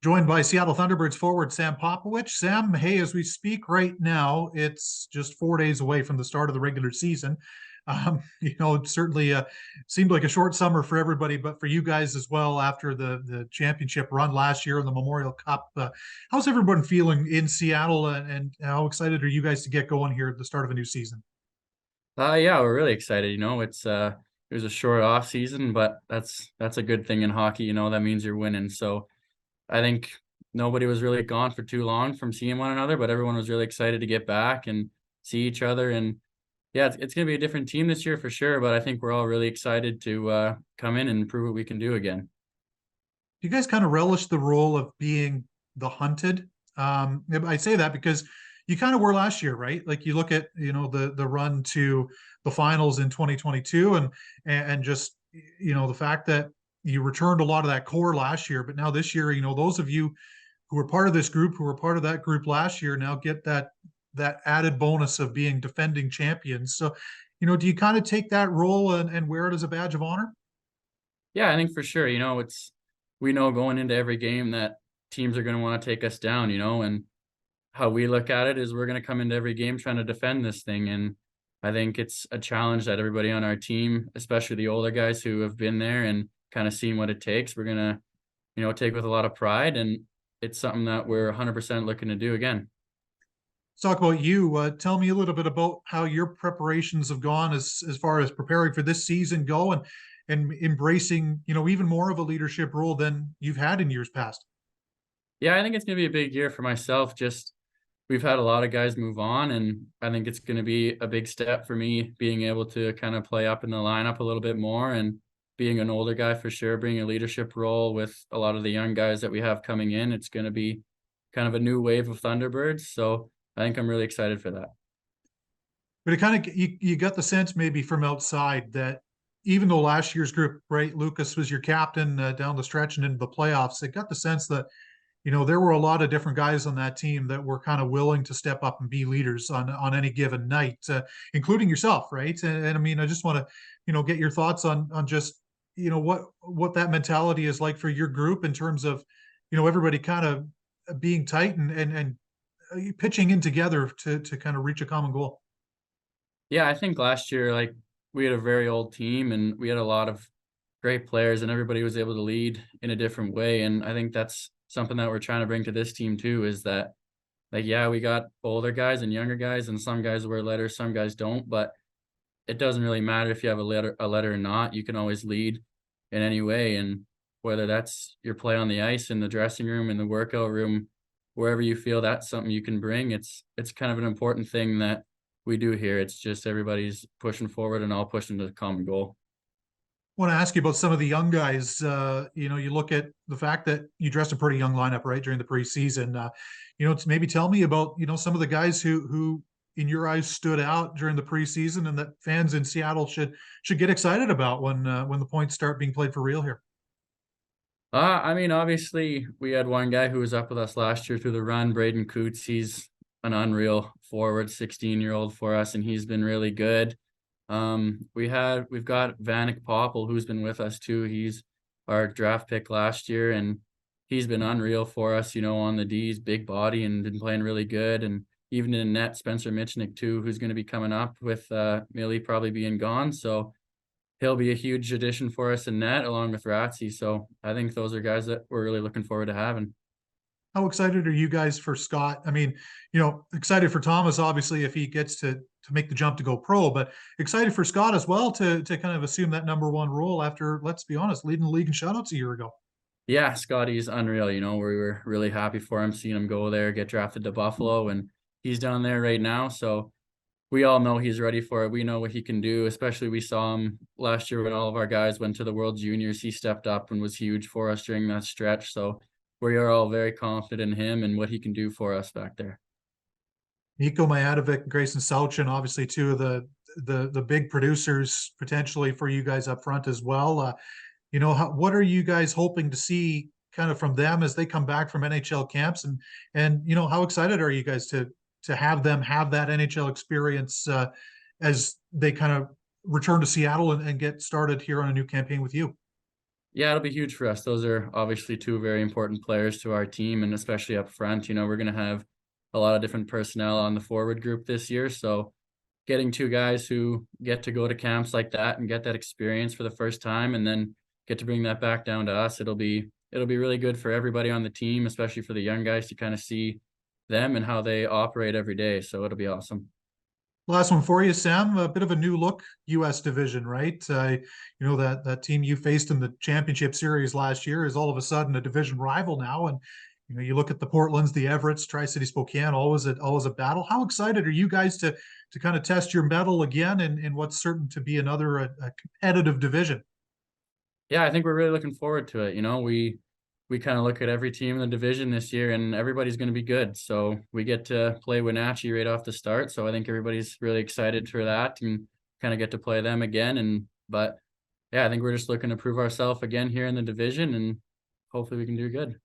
Joined by Seattle Thunderbirds forward Sam Popovich. Sam, hey, as we speak right now, it's just 4 days away from the start of the regular season. It certainly seemed like a short summer for everybody, but for you guys as well after the championship run last year in the Memorial Cup. How's everyone feeling in Seattle, and how excited are you guys to get going here at the start of a new season? Yeah, we're really excited. It was a short off season, but that's a good thing in hockey. That means you're winning. So I think nobody was really gone for too long from seeing one another, but everyone was really excited to get back and see each other. And yeah, it's going to be a different team this year for sure. But I think we're all really excited to come in and prove what we can do again. Do you guys kind of relish the role of being the hunted? I say that because you kind of were last year, right? Like you look at the run to the finals in 2022, and just the fact that you returned a lot of that core last year, but now this year, those of you who were part of this group, who were part of that group last year, now get that added bonus of being defending champions. So, do you kind of take that role and wear it as a badge of honor? Yeah, I think for sure. We know going into every game that teams are going to want to take us down. And how we look at it is we're going to come into every game trying to defend this thing. And I think it's a challenge that everybody on our team, especially the older guys who have been there and kind of seen what it takes, we're going to, take with a lot of pride. And it's something that we're 100% looking to do again. Let's talk about you. Tell me a little bit about how your preparations have gone as far as preparing for this season go, and embracing, even more of a leadership role than you've had in years past. Yeah, I think it's going to be a big year for myself. Just we've had a lot of guys move on, and I think it's going to be a big step for me being able to kind of play up in the lineup a little bit more and being an older guy for sure, bringing a leadership role with a lot of the young guys that we have coming in. It's going to be kind of a new wave of Thunderbirds. So I think I'm really excited for that. But it kind of you got the sense maybe from outside that even though last year's group, right, Lucas was your captain down the stretch and into the playoffs, it got the sense that there were a lot of different guys on that team that were kind of willing to step up and be leaders on any given night, including yourself, right? And I mean, I just want to, get your thoughts on just, what that mentality is like for your group in terms of, everybody kind of being tight and pitching in together to kind of reach a common goal. Yeah, I think last year, like we had a very old team and we had a lot of great players and everybody was able to lead in a different way. And I think that's something that we're trying to bring to this team too, is that like, yeah, we got older guys and younger guys and some guys wear letters, some guys don't, but it doesn't really matter if you have a letter or not. You can always lead in any way. And whether that's your play on the ice, in the dressing room, in the workout room, wherever you feel that's something you can bring, it's kind of an important thing that we do here. It's just everybody's pushing forward and all pushing to the common goal. Want to ask you about some of the young guys. You look at the fact that you dressed a pretty young lineup, right, during the preseason. Maybe tell me about some of the guys who in your eyes stood out during the preseason, and that fans in Seattle should get excited about when the points start being played for real here. I mean, obviously, we had one guy who was up with us last year through the run, Braden Coots. He's an unreal forward, 16-year-old for us, and he's been really good. We've got Vanek Popple, who's been with us too. He's our draft pick last year, and he's been unreal for us, on the D's, big body, and been playing really good. And even in net, Spencer Mitchnick too, who's going to be coming up with Millie probably being gone. So he'll be a huge addition for us in net along with Ratsy. So I think those are guys that we're really looking forward to having. How excited are you guys for Scott? I mean, excited for Thomas, obviously, if he gets to make the jump to go pro, but excited for Scott as well to kind of assume that number one role after, let's be honest, leading the league in shutouts a year ago. Yeah, Scotty's unreal. We were really happy for him, seeing him go there, get drafted to Buffalo, and he's down there right now. So we all know he's ready for it. We know what he can do, especially we saw him last year when all of our guys went to the World Juniors. He stepped up and was huge for us during that stretch. So we are all very confident in him and what he can do for us back there. Nico Majadovic, Grayson Sauchin, obviously two of the big producers potentially for you guys up front as well. What are you guys hoping to see kind of from them as they come back from NHL camps, and how excited are you guys to have them have that NHL experience as they kind of return to Seattle and get started here on a new campaign with you? Yeah, it'll be huge for us. Those are obviously two very important players to our team, and especially up front. You know, we're going to have a lot of different personnel on the forward group this year. So getting two guys who get to go to camps like that and get that experience for the first time and then get to bring that back down to us, it'll be really good for everybody on the team, especially for the young guys to kind of see them and how they operate every day. So it'll be awesome. Last one for you, Sam. A bit of a new look U.S. division, right? You know that team you faced in the championship series last year is all of a sudden a division rival now, and you know you look at the Portlands, the Everett's, Tri-City Spokane, always a battle. How excited are you guys to kind of test your mettle again in what's certain to be another a competitive division? Yeah, I think we're really looking forward to it. You know, we kind of look at every team in the division this year and everybody's going to be good. So we get to play Wenatchee right off the start. So I think everybody's really excited for that and kind of get to play them again. But yeah, I think we're just looking to prove ourselves again here in the division and hopefully we can do good.